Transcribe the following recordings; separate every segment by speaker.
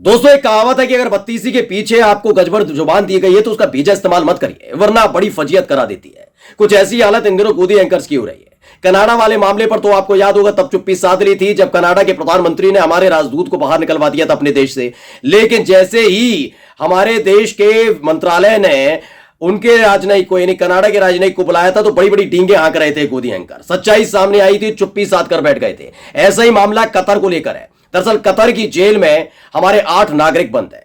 Speaker 1: दोस्तों एक कहावत है कि अगर बत्तीसी के पीछे आपको गजबर जुबान दी गई है तो उसका बीजा इस्तेमाल मत करिए, वरना बड़ी फजीयत करा देती है। कुछ ऐसी हालत इन दिनों गोदी एंकर्स की हो रही है। कनाडा वाले मामले पर तो आपको याद होगा तब चुप्पी साध ली थी जब कनाडा के प्रधानमंत्री ने हमारे राजदूत को बाहर निकलवा दिया था अपने देश से। लेकिन जैसे ही हमारे देश के मंत्रालय ने उनके राजनयिक को यानी कनाडा के राजनयिक को बुलाया था तो बड़ी बड़ी डींगे हाँक रहे थे गोदी एंकर। सच्चाई सामने आई थी, चुप्पी साध कर बैठ गए थे। ऐसा ही मामला कतर को लेकर है। दरअसल कतर की जेल में हमारे 8 नागरिक बंद हैं।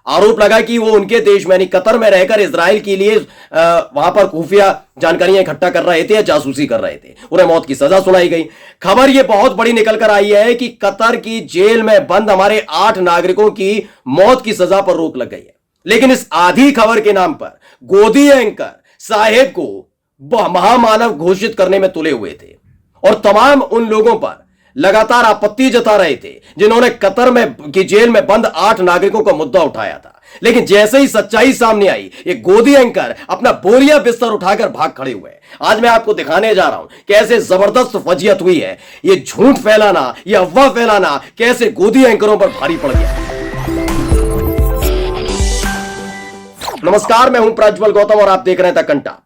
Speaker 1: आरोप लगा कि वो उनके देश में यानी कतर में रहकर इजराइल के लिए वहां पर खुफिया जानकारियां इकट्ठा कर रहे थे या जासूसी कर रहे थे। उन्हें मौत की सजा सुनाई गई। खबर ये बहुत बड़ी निकल कर आई है कि कतर की जेल में बंद हमारे 8 नागरिकों की मौत की सजा पर रोक लग गई है। लेकिन इस आधी खबर के नाम पर गोदी एंकर साहेब को महामानव घोषित करने में तुले हुए थे और तमाम उन लोगों पर लगातार आपत्ति जता रहे थे जिन्होंने कतर में की जेल में बंद 8 नागरिकों का मुद्दा उठाया था। लेकिन जैसे ही सच्चाई सामने आई, ये गोदी एंकर अपना बोरिया बिस्तर उठाकर भाग खड़े हुए। आज मैं आपको दिखाने जा रहा हूं कैसे जबरदस्त फजीयत हुई है। ये झूठ फैलाना, ये अफवाह फैलाना कैसे गोदी एंकरों पर भारी पड़ गया। नमस्कार, मैं हूं प्रज्वल गौतम और आप देख रहे हैं द कंटा।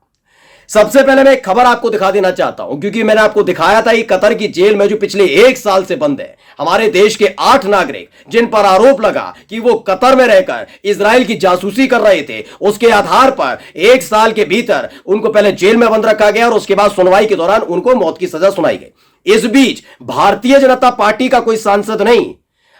Speaker 1: सबसे पहले मैं एक खबर आपको दिखा देना चाहता हूं क्योंकि मैंने आपको दिखाया था कि कतर की जेल में जो पिछले 1 साल से बंद है हमारे देश के 8 नागरिक, जिन पर आरोप लगा कि वो कतर में रहकर इजराइल की जासूसी कर रहे थे, उसके आधार पर 1 साल के भीतर उनको पहले जेल में बंद रखा गया और उसके बाद सुनवाई के दौरान उनको मौत की सजा सुनाई गई। इस बीच भारतीय जनता पार्टी का कोई सांसद नहीं,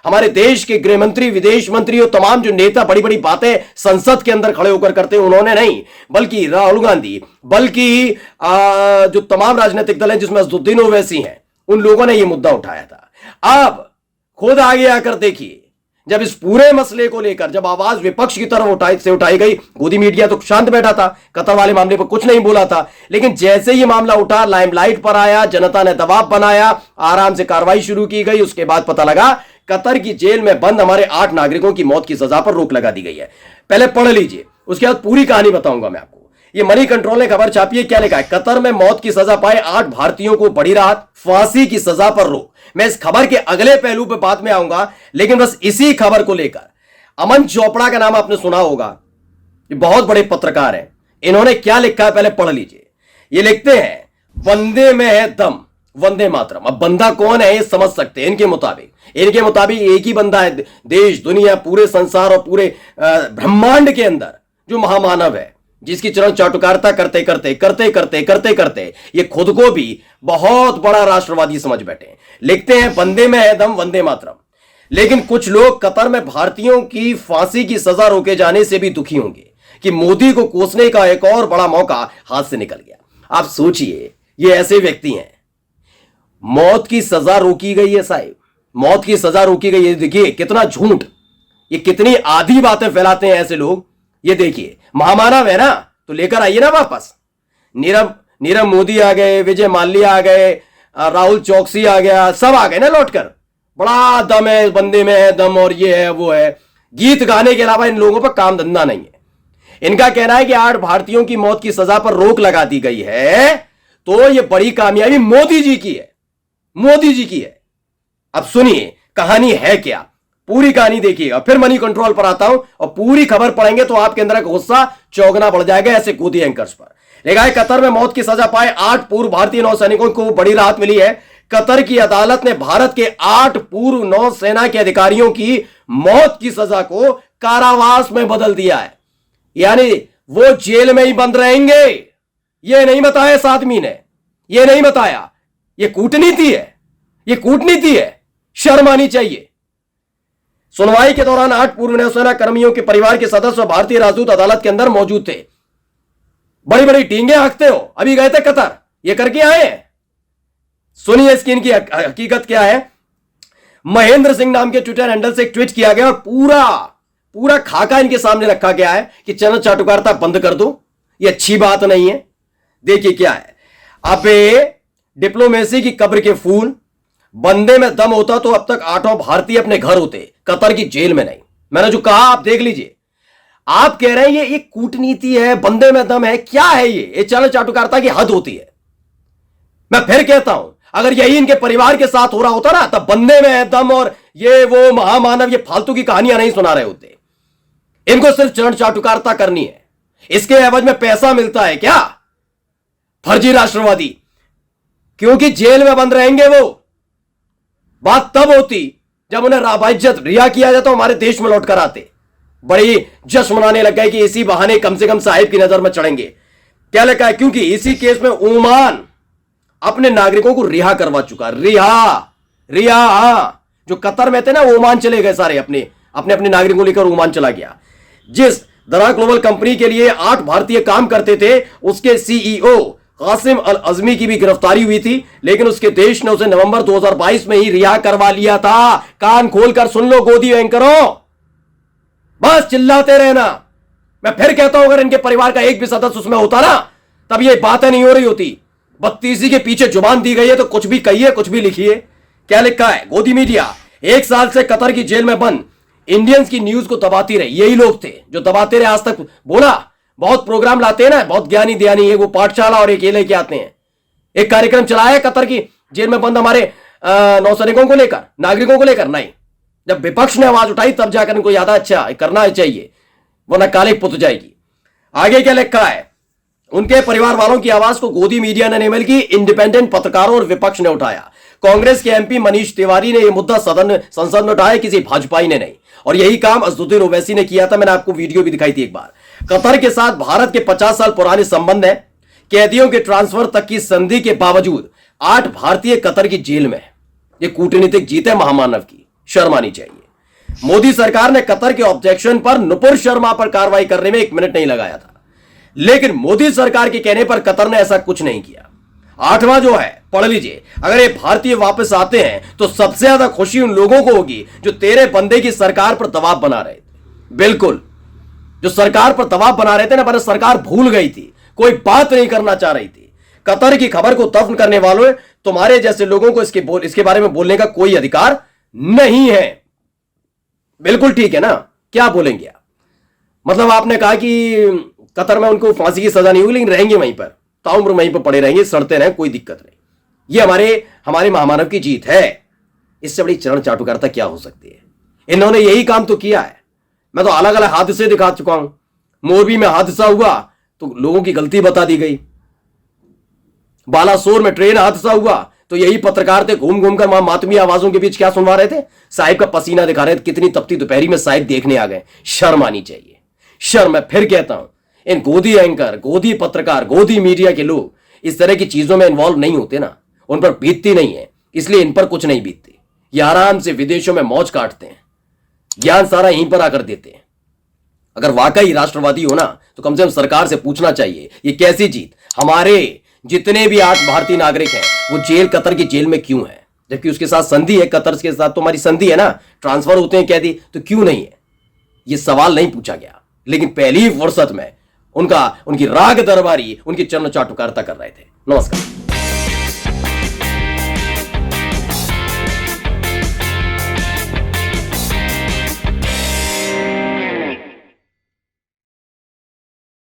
Speaker 1: हमारे देश के गृह मंत्री, विदेश मंत्री और तमाम जो नेता बड़ी बड़ी बातें संसद के अंदर खड़े होकर करते हैं, उन्होंने नहीं, बल्कि राहुल गांधी, बल्कि जो तमाम राजनीतिक दल हैं जिसमें असदुद्दीन ओवैसी हैं, उन लोगों ने यह मुद्दा उठाया था। अब खुद आगे आकर देखिए, जब इस पूरे मसले को लेकर जब आवाज विपक्ष की तरफ उठाई गई, गोदी मीडिया तो शांत बैठा था, कतर वाले मामले पर कुछ नहीं बोला था। लेकिन जैसे ही मामला उठा, लाइमलाइट पर आया, जनता ने दबाव बनाया, आराम से कार्रवाई शुरू की गई। उसके बाद पता लगा कतर की जेल में बंद हमारे 8 नागरिकों की मौत की सजा पर रोक लगा दी गई है। पहले पढ़ लीजिए, उसके बाद पूरी कहानी बताऊंगा मैं आपको। ये मनी कंट्रोल ने खबर छापी है, क्या लिखा है? कतर में मौत की सजा पाए 8 भारतीयों को बड़ी राहत, फांसी की सजा पर रोक। मैं इस खबर के अगले पहलू पर बाद में आऊंगा, लेकिन बस इसी खबर को लेकर अमन चोपड़ा का नाम आपने सुना होगा, ये बहुत बड़े पत्रकार हैं। इन्होंने क्या लिखा है पहले पढ़ लीजिए। ये लिखते हैं, वंदे में है दम, वंदे मातरम। अब बंदा कौन है ये समझ सकते हैं। इनके मुताबिक एक ही बंदा है देश, दुनिया, पूरे संसार और पूरे ब्रह्मांड के अंदर जो महामानव है, जिसकी चरण चाटुकारिता करते करते ये खुद को भी बहुत बड़ा राष्ट्रवादी समझ बैठे। लिखते हैं, वंदे में है दम, वंदे मातरम। लेकिन कुछ लोग कतर में भारतीयों की फांसी की सजा रोके जाने से भी दुखी होंगे कि मोदी को कोसने का एक और बड़ा मौका हाथ से निकल गया। आप सोचिए, ये ऐसे व्यक्ति हैं, मौत की सजा रोकी गई है साहिब, मौत की सजा रोकी गई है। देखिए कितना झूठ, ये कितनी आधी बातें फैलाते हैं ऐसे लोग। ये देखिए, महामानव है ना तो लेकर आइए ना वापस। नीरव मोदी आ गए, विजय माल्या आ गए, राहुल चौकसी आ गया, सब आ गए ना लौटकर। बड़ा दम है, बंदे में है दम, और ये है वो है। गीत गाने के अलावा इन लोगों पर काम धंधा नहीं है। इनका कहना है कि 8 भारतीयों की मौत की सजा पर रोक लगा दी गई है, तो यह बड़ी कामयाबी मोदी जी की है, मोदी जी की है। अब सुनिए कहानी है क्या, पूरी कहानी देखिएगा, फिर मनी कंट्रोल पर आता हूं और पूरी खबर पढ़ेंगे तो आपके अंदर गुस्सा चौगना बढ़ जाएगा ऐसे गोदी एंकर्स पर। लेकिन कतर में मौत की सजा पाए 8 पूर्व भारतीय नौसैनिकों को बड़ी राहत मिली है। कतर की अदालत ने भारत के 8 पूर्व नौसेना के अधिकारियों की मौत की सजा को कारावास में बदल दिया है, यानी वो जेल में ही बंद रहेंगे। यह नहीं बताया इस आदमी ने, यह नहीं बताया। यह कूटनीति है, यह कूटनीति है, शर्म आनी चाहिए। सुनवाई के दौरान 8 पूर्व नौसेना कर्मियों के परिवार के सदस्य भारतीय राजदूत अदालत के अंदर मौजूद थे। बड़ी बड़ी टींगे हाँकते हो, अभी गए थे कतर, ये करके आए हैं। सुनिए इसकी इनकी हकीकत क्या है। महेंद्र सिंह नाम के ट्विटर हैंडल से एक ट्वीट किया गया और पूरा खाका इनके सामने रखा गया है कि चरण चाटुकारिता बंद कर दो, ये अच्छी बात नहीं है। देखिए क्या है, अबे डिप्लोमेसी की कब्र के फूल, बंदे में दम होता तो अब तक 8 भारतीय अपने घर होते, कतर की जेल में नहीं। मैंने जो कहा आप देख लीजिए। आप कह रहे हैं ये कूटनीति है, बंदे में दम है, क्या है ये चरण चाटुकारिता की हद होती है। मैं फिर कहता हूं, अगर यही इनके परिवार के साथ हो रहा होता ना, तब बंदे में है दम और ये वो महामानव, ये फालतू की कहानियां नहीं सुना रहे होते। इनको सिर्फ चरण चाटुकारिता करनी है, इसके एवज में पैसा मिलता है क्या? फर्जी राष्ट्रवादी, क्योंकि जेल में बंद रहेंगे वो। बात तब होती जब उन्हें राबाइज्जत रिहा किया जाता, हमारे देश में लौट कर आते। बड़ी जश्न मनाने लग गए कि इसी बहाने कम से कम साहिब की नजर में चढ़ेंगे। क्या लिखा है? क्योंकि इसी केस में ओमान अपने नागरिकों को रिहा करवा चुका। रिहा जो कतर में थे ना, ओमान चले गए सारे, अपने अपने नागरिकों लेकर ओमान चला गया। जिस दरा ग्लोबल कंपनी के लिए 8 भारतीय काम करते थे, उसके सीईओ कासिम अल अजमी की भी गिरफ्तारी हुई थी, लेकिन उसके देश ने उसे नवंबर 2022 में ही रिहा करवा लिया था। कान खोलकर सुन लो गोदी एंकरों, बस चिल्लाते रहना। मैं फिर कहता हूं, अगर इनके परिवार का एक भी सदस्य उसमें होता ना, तब ये बातें नहीं हो रही होती। बत्तीसी के पीछे जुबान दी गई है तो कुछ भी कहिए, कुछ भी लिखिए। क्या लिखा है? गोदी मीडिया 1 साल से कतर की जेल में बंद इंडियंस की न्यूज को दबाती रही। यही लोग थे जो दबाते रहे आज तक। बोला बहुत प्रोग्राम लाते हैं ना, बहुत ज्ञानी दयानी, एक वो पाठशाला और एक ये लेके आते हैं। एक कार्यक्रम चलाया कतर की जेल में बंद हमारे नौसैनिकों को लेकर, नागरिकों को लेकर? नहीं। जब विपक्ष ने आवाज उठाई तब जाकर इनको याद, अच्छा करना चाहिए, वरना काले पुत जाएगी। आगे क्या लिखा है? उनके परिवार वालों की आवाज को गोदी मीडिया ने नहीं बल्कि इंडिपेंडेंट पत्रकारों और विपक्ष ने उठाया। कांग्रेस के एमपी मनीष तिवारी ने यह मुद्दा संसद में उठाया, किसी भाजपाई ने नहीं। और यही काम असदुद्दीन ओवैसी ने किया था। मैंने आपको वीडियो भी दिखाई थी एक बार। कतर के साथ भारत के 50 साल पुराने संबंध है। कैदियों के ट्रांसफर तक की संधि के बावजूद 8 भारतीय कतर की जेल में। यह कूटनीतिक जीत है महामानव की, शर्म आनी चाहिए। मोदी सरकार ने कतर के ऑब्जेक्शन पर नुपुर शर्मा पर कार्रवाई करने में 1 मिनट नहीं लगाया था, लेकिन मोदी सरकार के कहने पर कतर ने ऐसा कुछ नहीं किया। 8वां जो है, पढ़ लीजिए। अगर ये भारतीय वापस आते हैं तो सबसे ज्यादा खुशी उन लोगों को होगी जो तेरे बंदे की सरकार पर दबाव बना रहे थे। बिल्कुल, जो सरकार पर दबाव बना रहे थे ना, पर सरकार भूल गई थी, कोई बात नहीं करना चाह रही थी। कतर की खबर को दफन करने वालों तुम्हारे जैसे लोगों को इसके बारे में बोलने का कोई अधिकार नहीं है। बिल्कुल ठीक है ना? क्या बोलेंगे आप? मतलब आपने कहा कि कतर में उनको फांसी की सजा नहीं होगी, लेकिन रहेंगे वहीं पर, ताउम्र वहीं पर पड़े रहेंगे, सड़ते रहें, कोई दिक्कत नहीं। ये हमारे महामानव की जीत है। इससे बड़ी चरण चाटुकारिता क्या हो सकती है? इन्होंने यही काम तो किया है। मैं तो अलग अलग हादसे दिखा चुका हूं। मोरबी में हादसा हुआ तो लोगों की गलती बता दी गई। बालासोर में ट्रेन हादसा हुआ तो यही पत्रकार थे, घूम घूम कर वहां मातमी आवाजों के बीच क्या सुनवा रहे थे? साहिब का पसीना दिखा रहे थे। कितनी तपती दोपहरी में साहिब देखने आ गए। शर्म आनी चाहिए, शर्म। मैं फिर कहता हूं, इन गोदी एंकर, गोदी पत्रकार, गोदी मीडिया के लोग इस तरह की चीजों में इन्वॉल्व नहीं होते ना, उन पर बीतती नहीं है, इसलिए इन पर कुछ नहीं बीतती। ये आराम से विदेशों में मौज काटते हैं, ज्ञान सारा यहीं पर आकर देते हैं। अगर वाकई राष्ट्रवादी हो ना, तो कम से कम सरकार से पूछना चाहिए ये कैसी जीत? हमारे जितने भी 8 भारतीय नागरिक हैं वो जेल, कतर की जेल में क्यों है? जबकि उसके साथ संधि है, कतर के साथ तो हमारी संधि है ना, ट्रांसफर होते हैं कैदी, तो क्यों नहीं है? ये सवाल नहीं पूछा गया। लेकिन पहली फुर्सत में उनकी राग दरबारी, उनकी चरण चाटुकारिता कर रहे थे। नमस्कार।